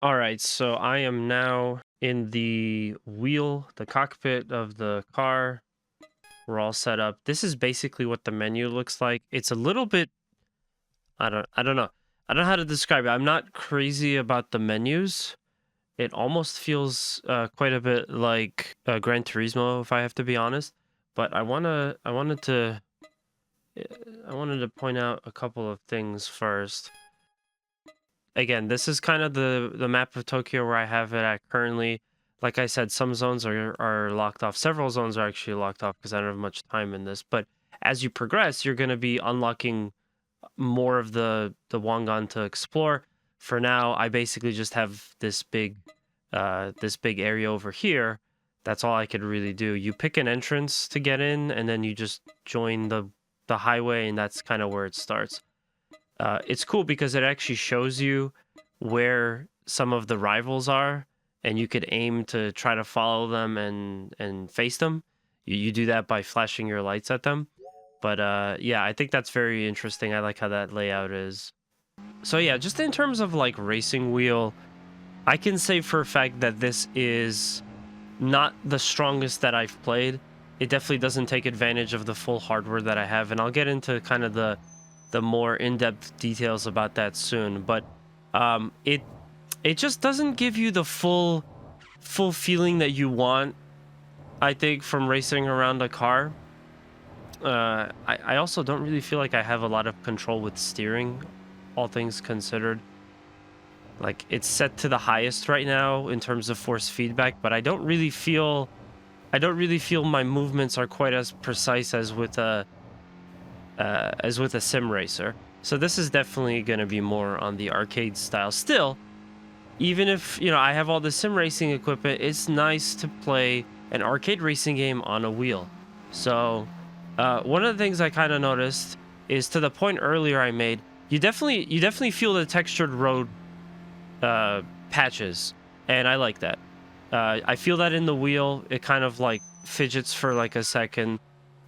All right, so I am now in the the cockpit of the car. We're all set up. This is basically what the menu looks like. It's a little bit I don't know. I don't know how to describe it. I'm not crazy about the menus. It almost feels quite a bit like Gran Turismo, if I have to be honest. But uh, I wanted to point out a couple of things first. Again, this is kind of the map of Tokyo where I have it at currently. Like I said, some zones are locked off. Several zones are actually locked off because I don't have much time in this. But as you progress, you're going to be unlocking more of the Wangan to explore. For now, I basically just have this big area over here. That's all I could really do. You pick an entrance to get in, and then you just join the highway, and that's kind of where it starts. It's cool because it actually shows you where some of the rivals are, and you could aim to try to follow them and face them. You do that by flashing your lights at them. But yeah, I think that's very interesting. I like how that layout is. So yeah, just in terms of like racing wheel, I can say for a fact that this is not the strongest that I've played. It definitely doesn't take advantage of the full hardware that I have, and I'll get into kind of the more in-depth details about that soon. But it just doesn't give you the full feeling that you want, I think, from racing around a car. I also don't really feel like I have a lot of control with steering, all things considered. Like, it's set to the highest right now in terms of force feedback, but I don't really feel my movements are quite as precise as with a sim racer. So this is definitely going to be more on the arcade style. Still, even if, I have all the sim racing equipment, it's nice to play an arcade racing game on a wheel. So one of the things I kind of noticed is, to the point earlier I made, you definitely feel the textured road patches, and I like that. I feel that in the wheel. It kind of like fidgets for like a second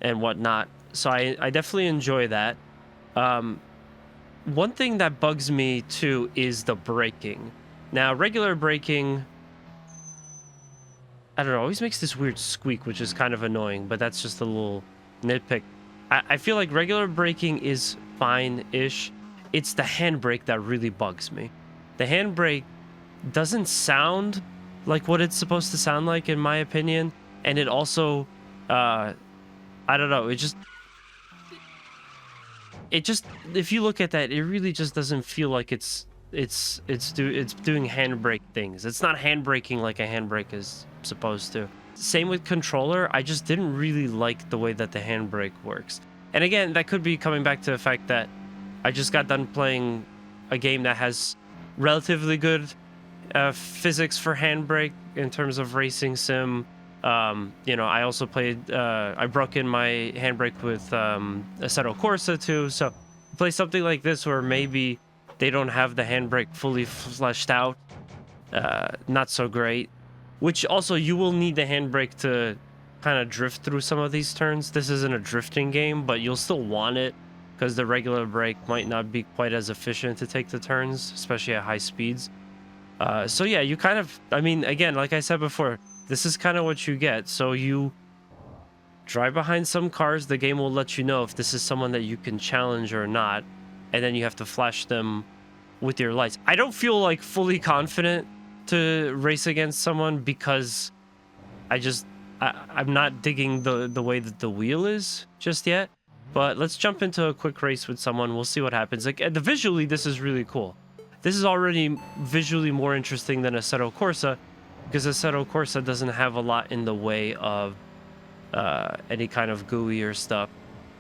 and whatnot. So I definitely enjoy that. One thing that bugs me too is the braking. Now, regular braking, I don't know, always makes this weird squeak, which is kind of annoying, but that's just a little nitpick. I feel like regular braking is fine-ish. It's the handbrake that really bugs me. The handbrake doesn't sound like what it's supposed to sound like, in my opinion, and it also, I don't know, it just, if you look at that, it really just doesn't feel like it's doing handbrake things. It's not handbraking like a handbrake is supposed to. Same with controller. I just didn't really like the way that the handbrake works. And again, that could be coming back to the fact that I just got done playing a game that has relatively good physics for handbrake in terms of racing sim. I also played, I broke in my handbrake with Assetto Corsa too. So play something like this where maybe they don't have the handbrake fully fleshed out. Not so great. Which also, you will need the handbrake to kind of drift through some of these turns. This isn't a drifting game, but you'll still want it because the regular brake might not be quite as efficient to take the turns, especially at high speeds. So yeah, you kind of, I mean, again, like I said before, this is kind of what you get. So you drive behind some cars, the game will let you know if this is someone that you can challenge or not, and then you have to flash them with your lights. I don't feel like fully confident to race against someone because I'm not digging the way that the wheel is just yet. But let's jump into a quick race with someone. We'll see what happens. Like, visually, this is really cool. This is already visually more interesting than Assetto Corsa, because Assetto Corsa doesn't have a lot in the way of any kind of GUI or stuff.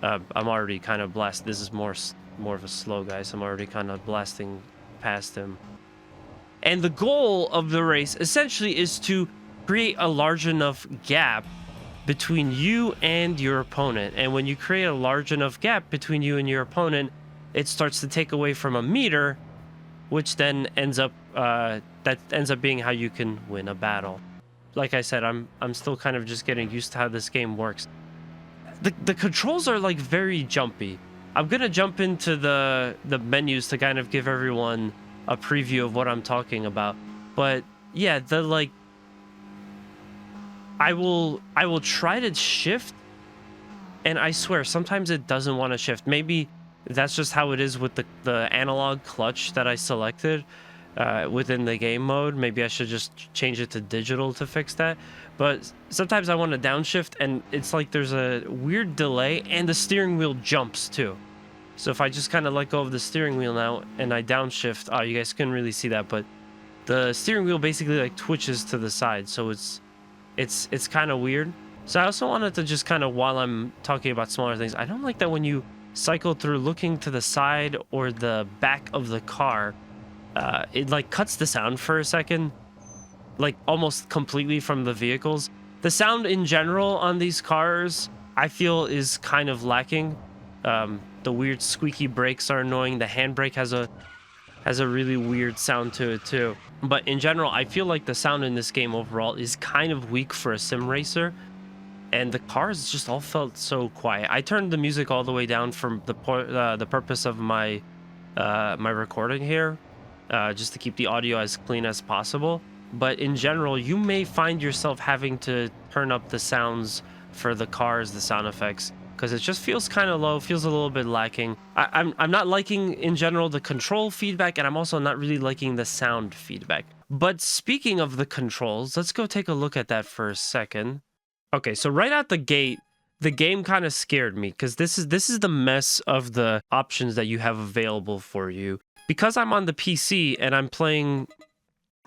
I'm already kind of blasted. This is more of a slow guy, so I'm already kind of blasting past him. And the goal of the race essentially is to create a large enough gap between you and your opponent. And when you create a large enough gap between you and your opponent, it starts to take away from a meter, which then ends up being how you can win a battle. Like I said, I'm still kind of just getting used to how this game works. The controls are like very jumpy. I'm gonna jump into the menus to kind of give everyone a preview of what I'm talking about. But yeah, the like I will try to shift, and I swear sometimes it doesn't want to shift. Maybe that's just how it is with the analog clutch that I selected within the game mode. Maybe I should just change it to digital to fix that. But sometimes I want to downshift, and it's like there's a weird delay, and the steering wheel jumps too. So if I just kind of let go of the steering wheel now and I downshift, oh, you guys couldn't really see that, but the steering wheel basically like twitches to the side. So it's kind of weird. So I also wanted to just kind of, while I'm talking about smaller things, I don't like that when you cycle through looking to the side or the back of the car, it like cuts the sound for a second, like almost completely from the vehicles. The sound in general on these cars, I feel, is kind of lacking. The weird squeaky brakes are annoying. The handbrake has a really weird sound to it too. But in general, I feel like the sound in this game overall is kind of weak for a sim racer. And the cars just all felt so quiet. I turned the music all the way down from the purpose of my my recording here, just to keep the audio as clean as possible. But in general, you may find yourself having to turn up the sounds for the cars, the sound effects, because it just feels kind of low, feels a little bit lacking. I'm not liking in general the control feedback, and I'm also not really liking the sound feedback. But speaking of the controls, let's go take a look at that for a second. Okay, so right out the gate, the game kind of scared me, because this is the mess of the options that you have available for you. Because I'm on the PC and I'm playing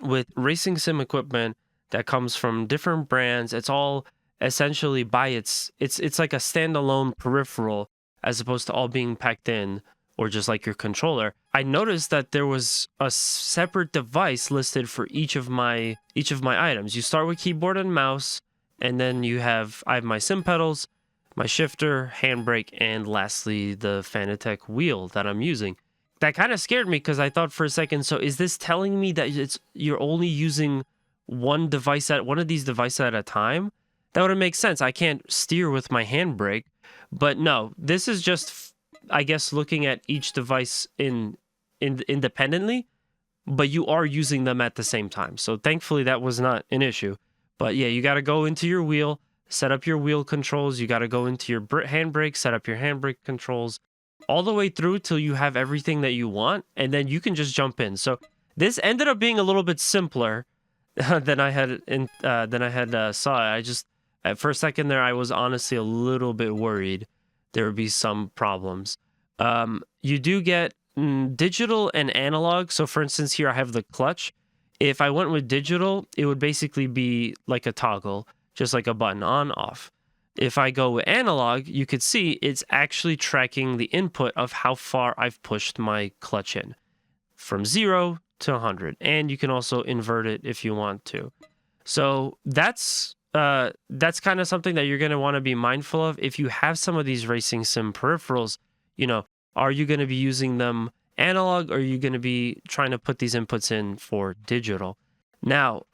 with racing sim equipment that comes from different brands, it's all essentially by it's like a standalone peripheral as opposed to all being packed in, or just like your controller. I noticed that there was a separate device listed for each of my items. You start with keyboard and mouse, and then I have my sim pedals, my shifter, handbrake, and lastly the Fanatec wheel that I'm using. That kind of scared me, because I thought for a second, so is this telling me that you're only using one of these devices at a time? That would make sense. I can't steer with my handbrake. But no, this is just, I guess, looking at each device independently, but you are using them at the same time. So thankfully that was not an issue. But yeah, you got to go into your wheel, set up your wheel controls. You got to go into your handbrake, set up your handbrake controls, all the way through till you have everything that you want, and then you can just jump in. So this ended up being a little bit simpler than I had saw. For a second there, I was honestly a little bit worried there would be some problems. You do get digital and analog. So for instance, here I have the clutch. If I went with digital, it would basically be like a toggle, just like a button on, off. If I go with analog, you could see it's actually tracking the input of how far I've pushed my clutch in, from 0 to 100. And you can also invert it if you want to. So that's kind of something that you're going to want to be mindful of. If you have some of these racing sim peripherals, are you going to be using them analog, or are you going to be trying to put these inputs in for digital? Now,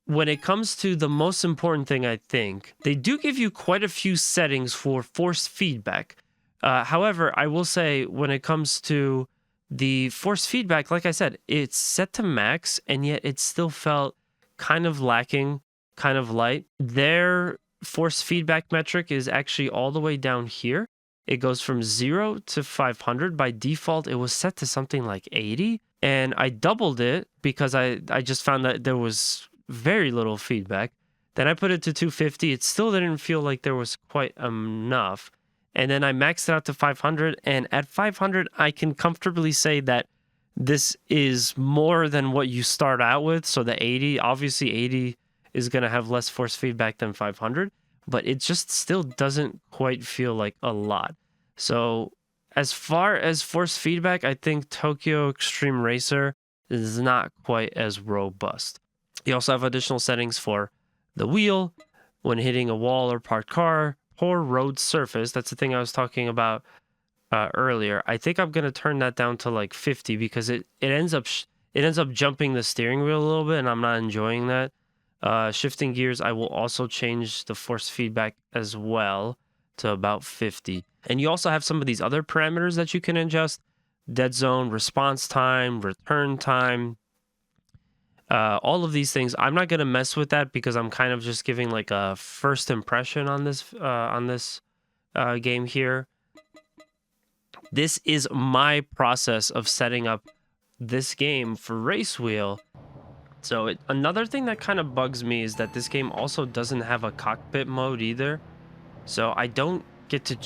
when it comes to the most important thing, I think, they do give you quite a few settings for force feedback. However, I will say when it comes to the force feedback, like I said, it's set to max, and yet it still felt kind of lacking, kind of light. Their force feedback metric is actually all the way down here. It goes from 0 to 500. By default, it was set to something like 80. And I doubled it because I just found that there was very little feedback. Then I put it to 250. It still didn't feel like there was quite enough. And then I maxed it out to 500. And at 500, I can comfortably say that this is more than what you start out with. So the 80, obviously 80 is going to have less force feedback than 500. But it just still doesn't quite feel like a lot. So as far as force feedback, I think Tokyo Xtreme Racer is not quite as robust. You also have additional settings for the wheel when hitting a wall or parked car, poor road surface. That's the thing I was talking about earlier. I think I'm going to turn that down to like 50, because it ends up jumping the steering wheel a little bit, and I'm not enjoying that. Shifting gears, I will also change the force feedback as well to about 50. And you also have some of these other parameters that you can adjust: dead zone, response time, return time. All of these things, I'm not gonna mess with that because I'm kind of just giving like a first impression on this game here. This is my process of setting up this game for Racewheel. So another thing that kind of bugs me is that this game also doesn't have a cockpit mode either. So I don't get to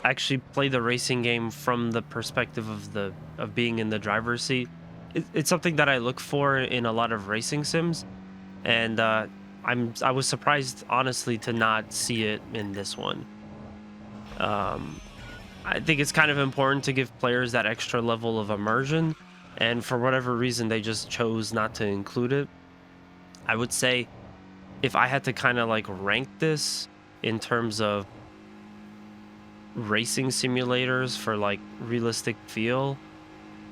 actually play the racing game from the perspective of being in the driver's seat. It's something that I look for in a lot of racing sims, and I was surprised honestly to not see it in this one. I think it's kind of important to give players that extra level of immersion, and for whatever reason they just chose not to include it. I would say if I had to kind of like rank this in terms of racing simulators for like realistic feel,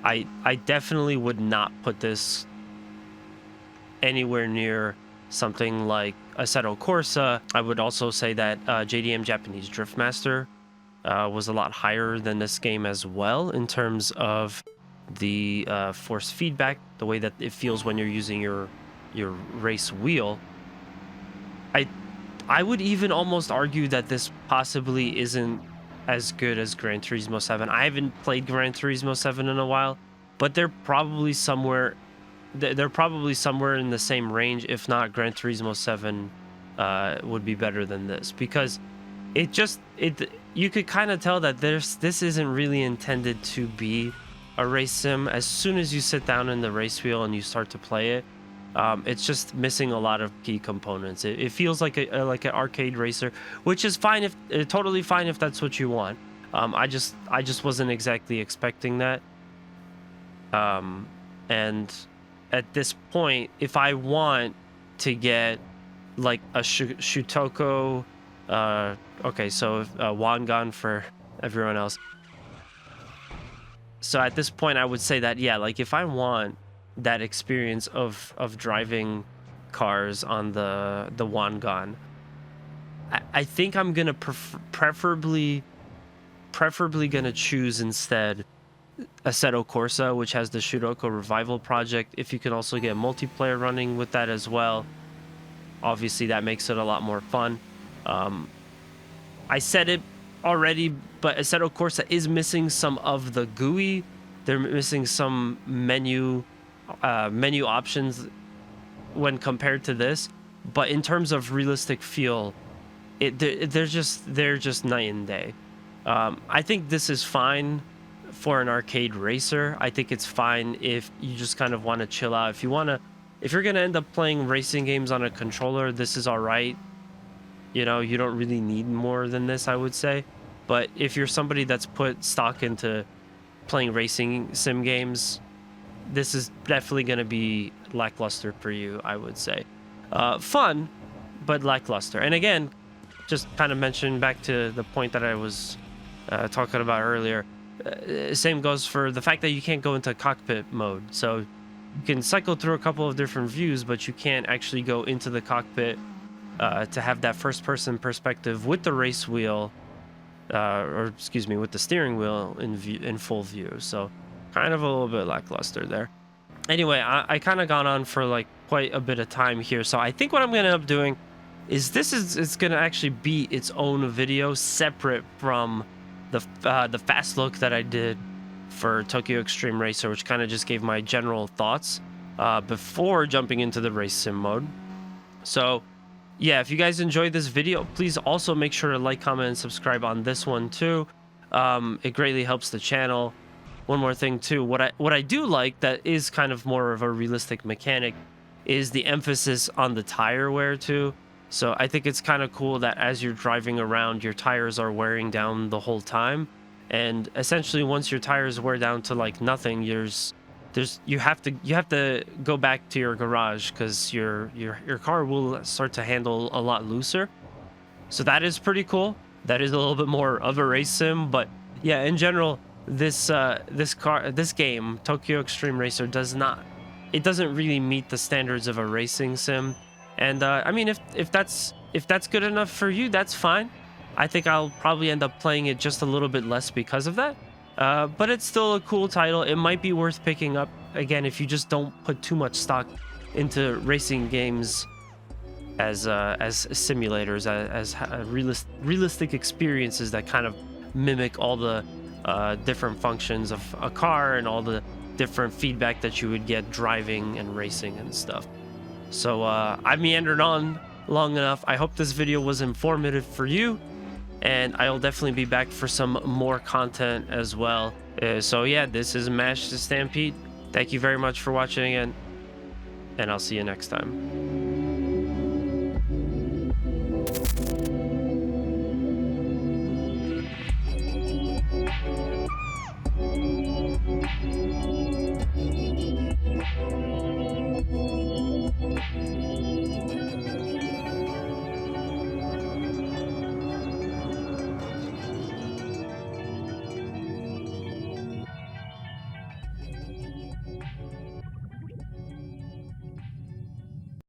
I definitely would not put this anywhere near something like Assetto Corsa. I would also say that JDM Japanese Drift Master was a lot higher than this game as well in terms of the force feedback, the way that it feels when you're using your race wheel. I would even almost argue that this possibly isn't as good as Gran Turismo 7. I haven't played Gran Turismo 7 in a while, but they're probably somewhere in the same range, if not Gran Turismo 7 would be better than this, because you could kind of tell that this isn't really intended to be a race sim. As soon as you sit down in the race wheel and you start to play it, it's just missing a lot of key components. It feels like an arcade racer, which is fine, totally fine if that's what you want. I just wasn't exactly expecting that. And at this point, if I want to get like a Shutoko, okay, so Wangan for everyone else. So at this point, I would say that, yeah, like if I want that experience of driving cars on the Wangan, I think I'm gonna preferably gonna choose instead Assetto Corsa, which has the Shutoko Revival project. If you can also get multiplayer running with that as well, obviously that makes it a lot more fun. I said it already, but Assetto Corsa is missing some of the GUI. They're missing some menu options when compared to this, but in terms of realistic feel, they're just night and day. I think this is fine for an arcade racer. I think it's fine if you just kind of want to chill out. If you're gonna end up playing racing games on a controller, this is all right. You know, you don't really need more than this, I would say. But if you're somebody that's put stock into playing racing sim games, this is definitely going to be lackluster for you, I would say. Fun, but lackluster. And again, just kind of mention back to the point that I was talking about earlier. Same goes for the fact that you can't go into cockpit mode. So you can cycle through a couple of different views, but you can't actually go into the cockpit to have that first-person perspective with the race wheel, with the steering wheel in full view. So kind of a little bit lackluster there. Anyway, I kind of gone on for like quite a bit of time here, so I think what I'm going to end up doing is it's going to actually be its own video separate from the fast look that I did for Tokyo Xtreme Racer, which kind of just gave my general thoughts before jumping into the race sim mode. So yeah, if you guys enjoyed this video, please also make sure to like, comment, and subscribe on this one too. It greatly helps the channel. One more thing too, what I do like that is kind of more of a realistic mechanic is the emphasis on the tire wear too. So I think it's kind of cool that as you're driving around, your tires are wearing down the whole time, and essentially once your tires wear down to like nothing, you have to go back to your garage because your car will start to handle a lot looser. So that is pretty cool. That is a little bit more of a race sim, but yeah, in general, this game, Tokyo Xtreme Racer, doesn't really meet the standards of a racing sim. And I mean, if that's good enough for you, that's fine. I think I'll probably end up playing it just a little bit less because of that. But it's still a cool title. It might be worth picking up, again, if you just don't put too much stock into racing games as simulators, as realistic experiences that kind of mimic all the different functions of a car and all the different feedback that you would get driving and racing and stuff. So I meandered on long enough. I hope this video was informative for you, and I'll definitely be back for some more content as well. So yeah, this is Mash the Stampede. Thank you very much for watching again, and I'll see you next time.